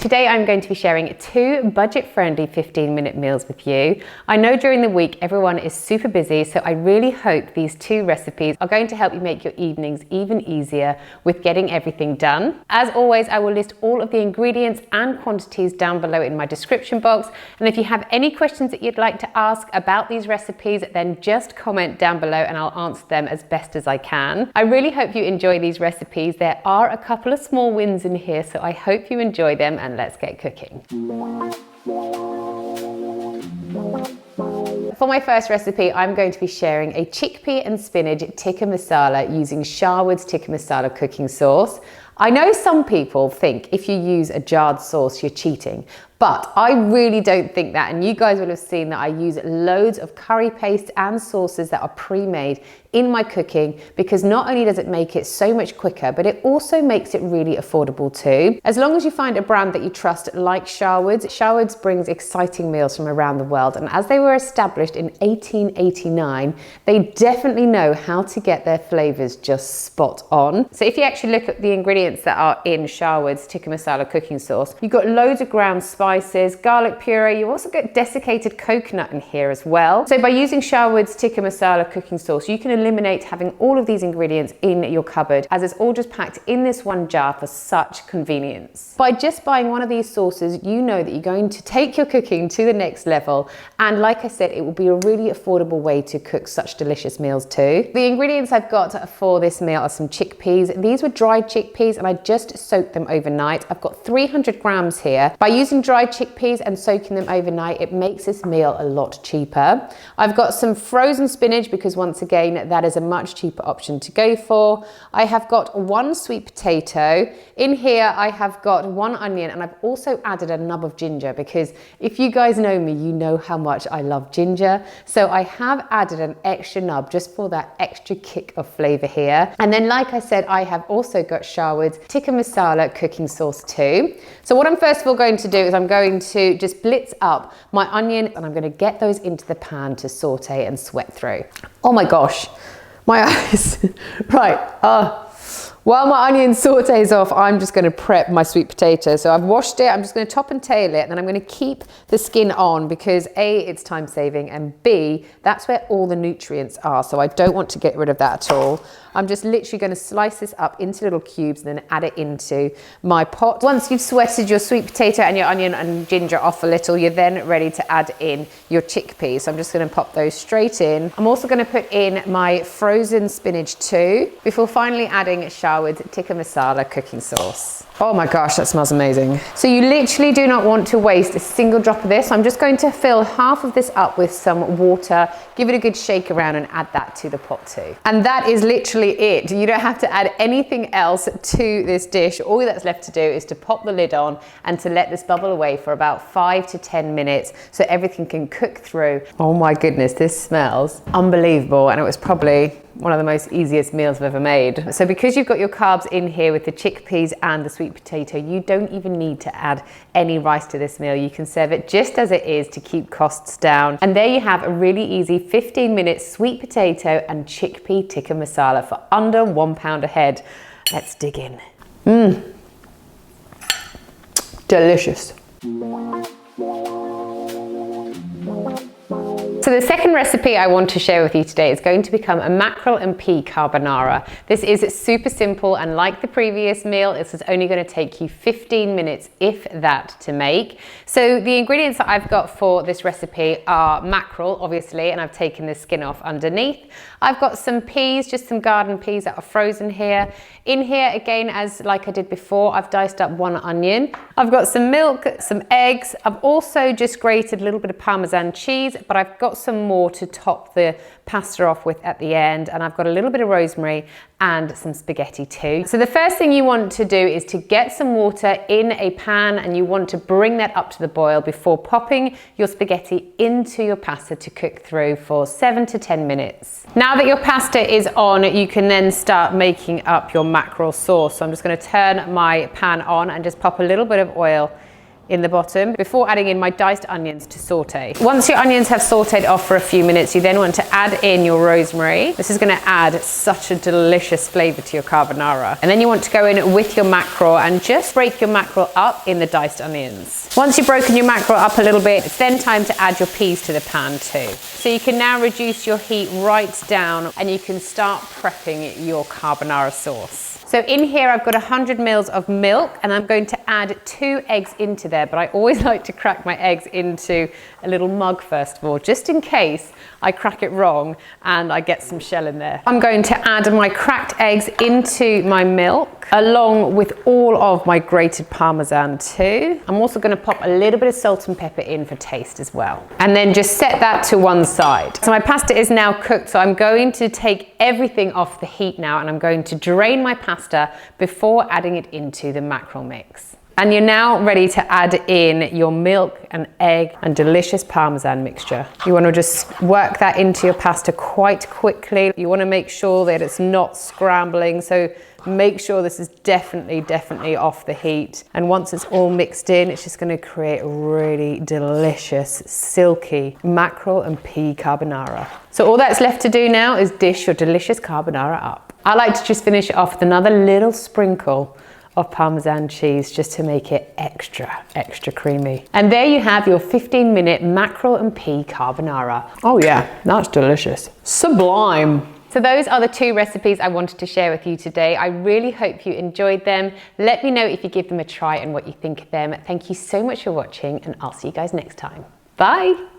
Today I'm going to be sharing 2 budget-friendly 15-minute meals with you. I know during the week everyone is super busy, so I really hope these 2 recipes are going to help you make your evenings even easier with getting everything done. As always, I will list all of the ingredients and quantities down below in my description box, and if you have any questions that you'd like to ask about these recipes, then just comment down below and I'll answer them as best as I can. I really hope you enjoy these recipes. There are a couple of small wins in here, so I hope you enjoy them, and let's get cooking. For my first recipe, I'm going to be sharing a chickpea and spinach tikka masala using Sharwood's tikka masala cooking sauce. I know some people think if you use a jarred sauce, you're cheating, but I really don't think that, and you guys will have seen that I use loads of curry paste and sauces that are pre-made in my cooking, because not only does it make it so much quicker, but it also makes it really affordable too. As long as you find a brand that you trust like Sharwood's. Sharwood's brings exciting meals from around the world, and as they were established in 1889, they definitely know how to get their flavors just spot on. So if you actually look at the ingredients that are in Sharwood's tikka masala cooking sauce, you've got loads of ground spices, garlic puree, you've also got desiccated coconut in here as well. So by using Sharwood's tikka masala cooking sauce, you can eliminate having all of these ingredients in your cupboard, as it's all just packed in this one jar for such convenience. By just buying one of these sauces, you know that you're going to take your cooking to the next level, and like I said, it will be a really affordable way to cook such delicious meals too. The ingredients I've got for this meal are some chickpeas. These were dried chickpeas and I just soaked them overnight. I've got 300 grams here. By using dried chickpeas and soaking them overnight, it makes this meal a lot cheaper. I've got some frozen spinach, because once again, that is a much cheaper option to go for. I have got 1 sweet potato. In here, I have got 1 onion, and I've also added a nub of ginger, because if you guys know me, you know how much I love ginger. So I have added an extra nub just for that extra kick of flavor here. And then, like I said, I have also got Sharwood's tikka masala cooking sauce too. So what I'm first of all going to do is I'm going to just blitz up my onion, and I'm going to get those into the pan to saute and sweat through. Oh my gosh, my eyes. Right, while my onion sautés off, I'm just going to prep my sweet potato. So I've washed it, I'm just going to top and tail it, and then I'm going to keep the skin on, because A, it's time saving, and B, that's where all the nutrients are. So I don't want to get rid of that at all. I'm just literally going to slice this up into little cubes and then add it into my pot. Once you've sweated your sweet potato and your onion and ginger off a little, you're then ready to add in your chickpeas. So I'm just going to pop those straight in. I'm also going to put in my frozen spinach too, before finally adding Sharwood's tikka masala cooking sauce. Oh my gosh, that smells amazing. So you literally do not want to waste a single drop of this. I'm just going to fill half of this up with some water, give it a good shake around, and add that to the pot too. And that is literally it. You don't have to add anything else to this dish. All that's left to do is to pop the lid on and to let this bubble away for about 5 to 10 minutes so everything can cook through. Oh my goodness, this smells unbelievable, and it was probably one of the most easiest meals I've ever made. So because you've got your carbs in here with the chickpeas and the sweet potato, you don't even need to add any rice to this meal. You can serve it just as it is to keep costs down. And there you have a really easy 15-minute sweet potato and chickpea tikka masala for under £1 a head. Let's dig in. Delicious. So the second recipe I want to share with you today is going to become a mackerel and pea carbonara. This is super simple, and like the previous meal, this is only going to take you 15 minutes, if that, to make. So the ingredients that I've got for this recipe are mackerel, obviously, and I've taken the skin off underneath. I've got some peas, just some garden peas that are frozen here. In here, again, as like I did before, I've diced up 1 onion. I've got some milk, some eggs. I've also just grated a little bit of Parmesan cheese, but I've got some more to top the pasta off with at the end, and I've got a little bit of rosemary and some spaghetti too. So the first thing you want to do is to get some water in a pan, and you want to bring that up to the boil before popping your spaghetti into your pasta to cook through for 7 to 10 minutes. Now that your pasta is on, you can then start making up your mackerel sauce. So I'm just going to turn my pan on and just pop a little bit of oil in the bottom before adding in my diced onions to saute. Once your onions have sauteed off for a few minutes, you then want to add in your rosemary. This is going to add such a delicious flavor to your carbonara. And then you want to go in with your mackerel and just break your mackerel up in the diced onions. Once you've broken your mackerel up a little bit, it's then time to add your peas to the pan too. So you can now reduce your heat right down and you can start prepping your carbonara sauce. So in here I've got 100 mils of milk and I'm going to add 2 eggs into there, but I always like to crack my eggs into a little mug first of all, just in case I crack it wrong and I get some shell in there. I'm going to add my cracked eggs into my milk along with all of my grated Parmesan too. I'm also going to pop a little bit of salt and pepper in for taste as well. And then just set that to one side. So my pasta is now cooked, so I'm going to take everything off the heat now and I'm going to drain my pasta before adding it into the mackerel mix. And you're now ready to add in your milk and egg and delicious Parmesan mixture. You want to just work that into your pasta quite quickly. You want to make sure that it's not scrambling, so make sure this is definitely off the heat. And once it's all mixed in, it's just going to create a really delicious, silky mackerel and pea carbonara. So all that's left to do now is dish your delicious carbonara up. I like to just finish it off with another little sprinkle of Parmesan cheese just to make it extra creamy. And there you have your 15-minute mackerel and pea carbonara. Oh yeah, that's delicious. Sublime. So those are the 2 recipes I wanted to share with you today. I really hope you enjoyed them. Let me know if you give them a try and what you think of them. Thank you so much for watching and I'll see you guys next time. Bye.